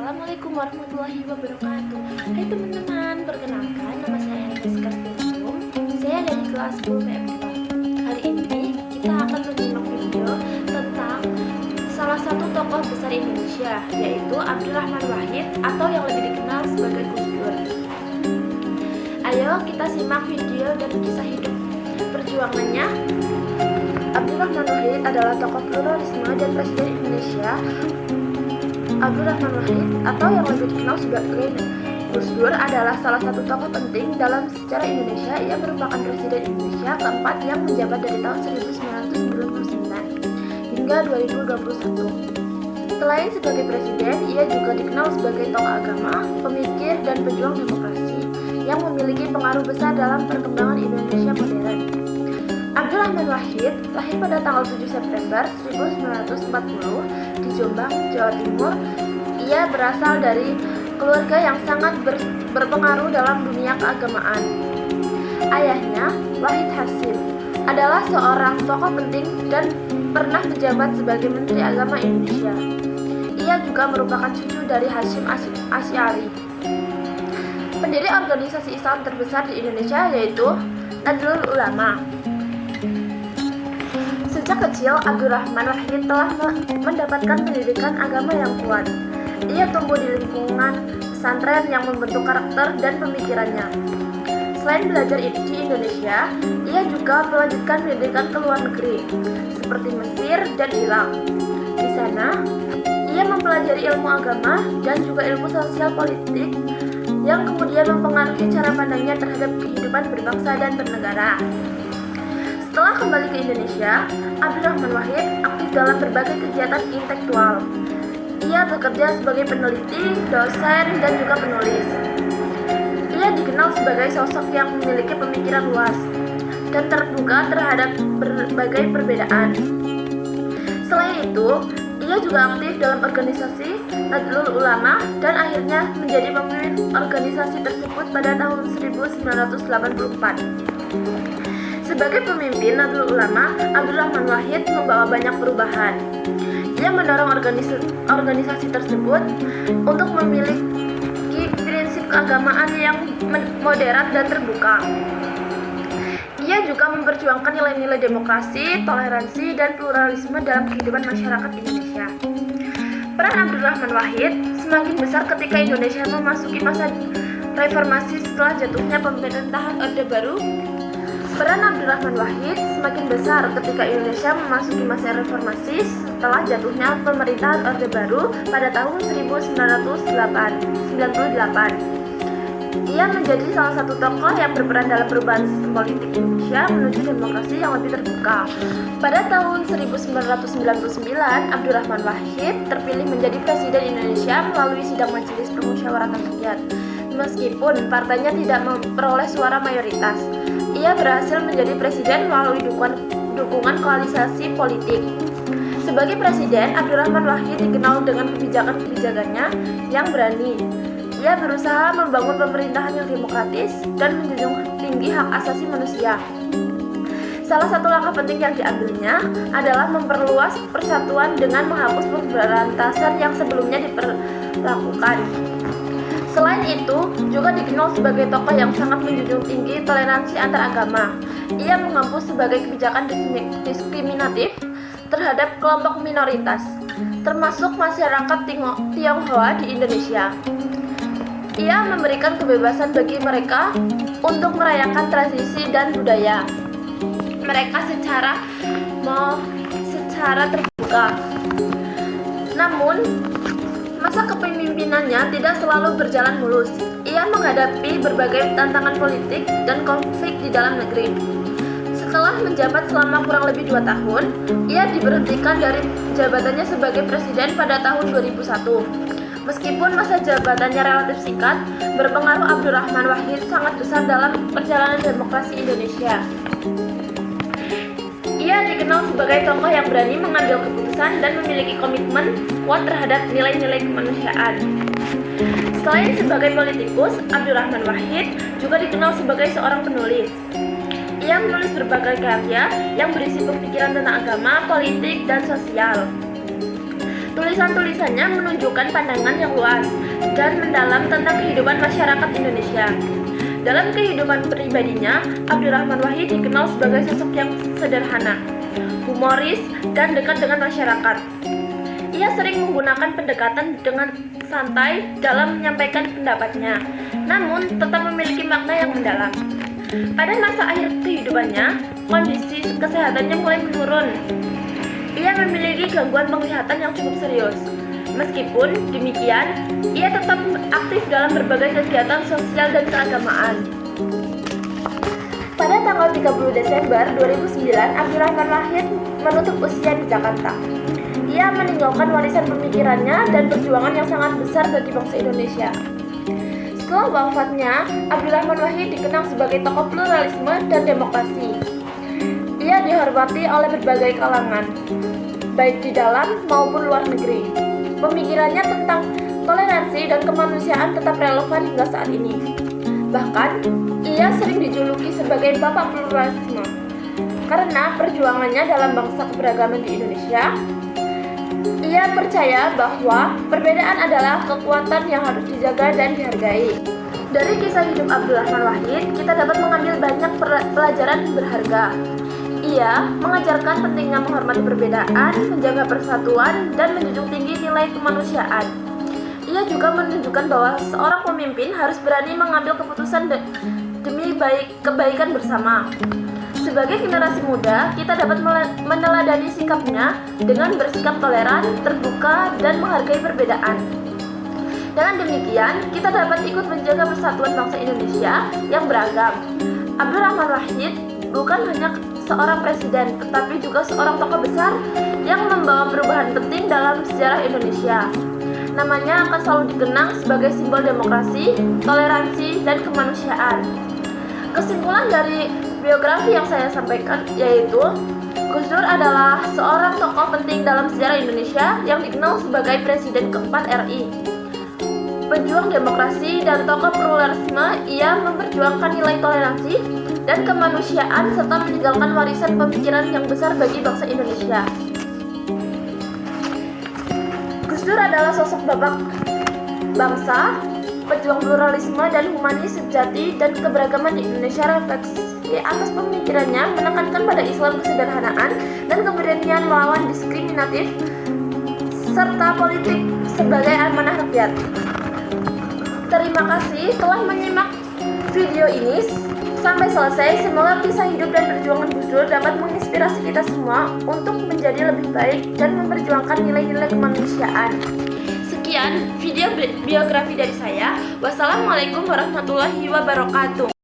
Assalamualaikum warahmatullahi wabarakatuh. Hai teman-teman, perkenalkan nama saya Henriska Stilum. Saya dari kelas 10 PM2. Hari ini kita akan menyimak video tentang salah satu tokoh besar Indonesia, yaitu Abdurrahman Wahid atau yang lebih dikenal sebagai Gus Dur. Ayo kita simak video dan kisah hidup perjuangannya. Abdurrahman Wahid adalah tokoh pluralisme dan presiden Indonesia. Abdurrahman Wahid atau yang lebih dikenal sebagai Gus Dur adalah salah satu tokoh penting dalam sejarah Indonesia. Ia merupakan presiden Indonesia keempat yang menjabat dari tahun 1999 hingga 2021. Selain sebagai presiden, ia juga dikenal sebagai tokoh agama, pemikir, dan pejuang demokrasi yang memiliki pengaruh besar dalam perkembangan Indonesia modern. Abdurrahman Wahid lahir pada tanggal 7 September 1940 di Jombang, Jawa Timur. Ia berasal dari keluarga yang sangat berpengaruh dalam dunia keagamaan. Ayahnya, Wahid Hasyim, adalah seorang tokoh penting dan pernah menjabat sebagai Menteri Agama Indonesia. Ia juga merupakan cucu dari Hasyim Asy'ari, pendiri organisasi Islam terbesar di Indonesia, yaitu Nahdlatul Ulama. Sejak kecil, Abdurrahman Wahid telah mendapatkan pendidikan agama yang kuat. Ia tumbuh di lingkungan pesantren yang membentuk karakter dan pemikirannya. Selain belajar di Indonesia, ia juga melanjutkan pendidikan ke luar negeri, seperti Mesir dan Irak. Di sana, ia mempelajari ilmu agama dan juga ilmu sosial politik yang kemudian mempengaruhi cara pandangnya terhadap kehidupan berbangsa dan bernegara. Setelah kembali ke Indonesia, Abdurrahman Wahid aktif dalam berbagai kegiatan intelektual. Ia bekerja sebagai peneliti, dosen, dan juga penulis. Ia dikenal sebagai sosok yang memiliki pemikiran luas dan terbuka terhadap berbagai perbedaan. Selain itu, ia juga aktif dalam organisasi Nahdlatul Ulama dan akhirnya menjadi pemimpin organisasi tersebut pada tahun 1984. Sebagai pemimpin Nahdlatul Ulama, Abdurrahman Wahid membawa banyak perubahan. Ia mendorong organisasi tersebut untuk memiliki prinsip keagamaan yang moderat dan terbuka. Ia juga memperjuangkan nilai-nilai demokrasi, toleransi, dan pluralisme dalam kehidupan masyarakat Indonesia. Peran Abdurrahman Wahid semakin besar ketika Indonesia memasuki masa reformasi setelah jatuhnya pemerintahan Orde Baru. Peran Abdurrahman Wahid semakin besar ketika Indonesia memasuki masa reformasi setelah jatuhnya pemerintahan Orde Baru pada tahun 1998. Ia menjadi salah satu tokoh yang berperan dalam perubahan sistem politik Indonesia menuju demokrasi yang lebih terbuka. Pada tahun 1999, Abdurrahman Wahid terpilih menjadi Presiden Indonesia melalui sidang Majelis Permusyawaratan Rakyat. Meskipun partainya tidak memperoleh suara mayoritas, ia berhasil menjadi presiden melalui dukungan koalisasi politik. Sebagai presiden, Abdurrahman Wahid dikenal dengan kebijakan-kebijakannya yang berani. Ia berusaha membangun pemerintahan yang demokratis dan menjunjung tinggi hak asasi manusia. Salah satu langkah penting yang diambilnya adalah memperluas persatuan dengan menghapus pemberantasan yang sebelumnya diperlakukan. Selain itu, juga dikenal sebagai tokoh yang sangat menjunjung tinggi toleransi antar agama. Ia menghapus sebagai kebijakan diskriminatif terhadap kelompok minoritas, termasuk masyarakat Tionghoa di Indonesia. Ia memberikan kebebasan bagi mereka untuk merayakan tradisi dan budaya mereka secara terbuka. Namun, masa kepemimpinannya tidak selalu berjalan mulus. Ia menghadapi berbagai tantangan politik dan konflik di dalam negeri. Setelah menjabat selama kurang lebih 2 tahun, ia diberhentikan dari jabatannya sebagai presiden pada tahun 2001. Meskipun masa jabatannya relatif singkat, berpengaruh Abdurrahman Wahid sangat besar dalam perjalanan demokrasi Indonesia. Ia dikenal sebagai tokoh yang berani mengambil keputusan dan memiliki komitmen kuat terhadap nilai-nilai kemanusiaan. Selain sebagai politikus, Abdurrahman Wahid juga dikenal sebagai seorang penulis. Ia menulis berbagai karya yang berisi pemikiran tentang agama, politik, dan sosial. Tulisan-tulisannya menunjukkan pandangan yang luas dan mendalam tentang kehidupan masyarakat Indonesia. Dalam kehidupan pribadinya, Abdurrahman Wahid dikenal sebagai sosok yang sederhana, humoris, dan dekat dengan masyarakat. Ia sering menggunakan pendekatan dengan santai dalam menyampaikan pendapatnya, namun tetap memiliki makna yang mendalam. Pada masa akhir kehidupannya, kondisi kesehatannya mulai menurun. Ia memiliki gangguan penglihatan yang cukup serius. Meskipun demikian, ia tetap aktif dalam berbagai kegiatan sosial dan keagamaan. Pada tanggal 30 Desember 2009, Abdurrahman Wahid menutup usia di Jakarta. Ia meninggalkan warisan pemikirannya dan perjuangan yang sangat besar bagi bangsa Indonesia. Setelah wafatnya, Abdurrahman Wahid dikenang sebagai tokoh pluralisme dan demokrasi. Ia dihormati oleh berbagai kalangan, baik di dalam maupun luar negeri. Pemikirannya tentang toleransi dan kemanusiaan tetap relevan hingga saat ini. Bahkan, ia sering dijuluki sebagai Bapak Pluralisme karena perjuangannya dalam bangsa keberagaman di Indonesia. Ia percaya bahwa perbedaan adalah kekuatan yang harus dijaga dan dihargai. Dari kisah hidup Abdurrahman Wahid, kita dapat mengambil banyak pelajaran berharga. Ia mengajarkan pentingnya menghormati perbedaan, menjaga persatuan, dan menjunjung tinggi nilai kemanusiaan. Ia juga menunjukkan bahwa seorang pemimpin harus berani mengambil keputusan demi kebaikan bersama. Sebagai generasi muda, kita dapat meneladani sikapnya dengan bersikap toleran, terbuka, dan menghargai perbedaan. Dengan demikian, kita dapat ikut menjaga persatuan bangsa Indonesia yang beragam. Abdurrahman Wahid bukan hanya seorang presiden, tetapi juga seorang tokoh besar yang membawa perubahan penting dalam sejarah Indonesia. Namanya akan selalu dikenang sebagai simbol demokrasi, toleransi, dan kemanusiaan. Kesimpulan dari biografi yang saya sampaikan yaitu Gus Dur adalah seorang tokoh penting dalam sejarah Indonesia yang dikenal sebagai Presiden keempat RI. Pejuang demokrasi dan tokoh pluralisme, ia memperjuangkan nilai toleransi dan kemanusiaan serta meninggalkan warisan pemikiran yang besar bagi bangsa Indonesia. Gus Dur adalah sosok bapak bangsa, pejuang pluralisme dan humanis sejati, dan keberagaman di Indonesia refleksi atas pemikirannya menekankan pada Islam kesederhanaan dan keberanian melawan diskriminatif serta politik sebagai amanah rakyat. Terima kasih telah menyimak video ini sampai selesai. Semoga kisah hidup dan perjuangan Gus Dur dapat menginspirasi kita semua untuk menjadi lebih baik dan memperjuangkan nilai-nilai kemanusiaan. Sekian video biografi dari saya. Wassalamualaikum warahmatullahi wabarakatuh.